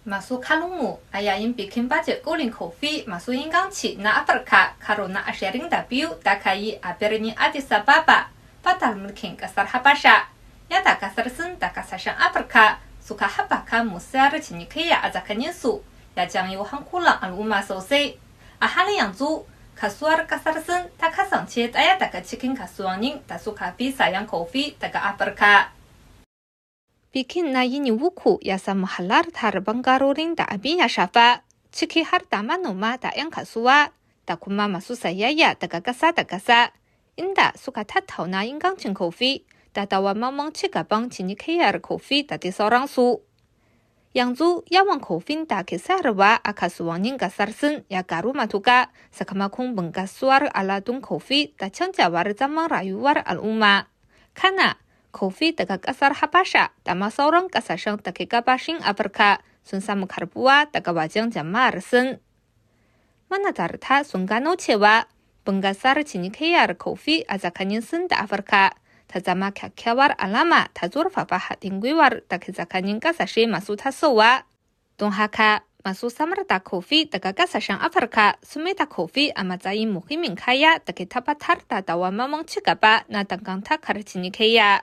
Masuk kalungmu, ayain bikin budget cooling coffee masuk ingganci na Afrika karena sharing W takai aberni Addis Ababa batal mungkin kasar Habasha ya tak kasar sen tak kasashan Afrika suka habaka musar cinikayya a tsakaninsu ya janyo hankulan al'umma sosai a halin yanzu kasuwar kasar sin ta kasance ɗaya daga cikin kasuwannin da suka fi sayan kofi daga Afirka. Bikin na yini uku ya samu halartar bangarorin da abin ya shafa, ciki har da manoma da 'yan kasuwa da kuma masu sayayya daga ƙasa da ƙasa, inda suka tattauna ingancin kofi da dawwammamen ci gaban cinikayyar kofi da dai sauransu. Yanzu yawan kofin da ke sayarwa a kasuwannin ƙasar Sin ya karu matuƙa sakamakon bunƙasuwar aladun kofi da canjawar zaman rayuwar al'umma. Kana kofi daga ƙasar Habasha da ma sauran ƙasashen da ke gabashin Afirka sun samu karbuwa daga wajen jama'ar Sin. Manazarta sun gano cewa bunƙasar cinikayyar kofi a tsakanin Sin da Afirka ta zama kyakkyawar alama ta zurfafa haɗin gwiwar da ke tsakanin ƙasashe masu tasowa. Don haka, masu samar da kofi daga ƙasashen Afirka sun maida kofi a matsayin muhimmin kaya da ke tabbatar da dawwammamen ci gaba na dangantakar cinikayya.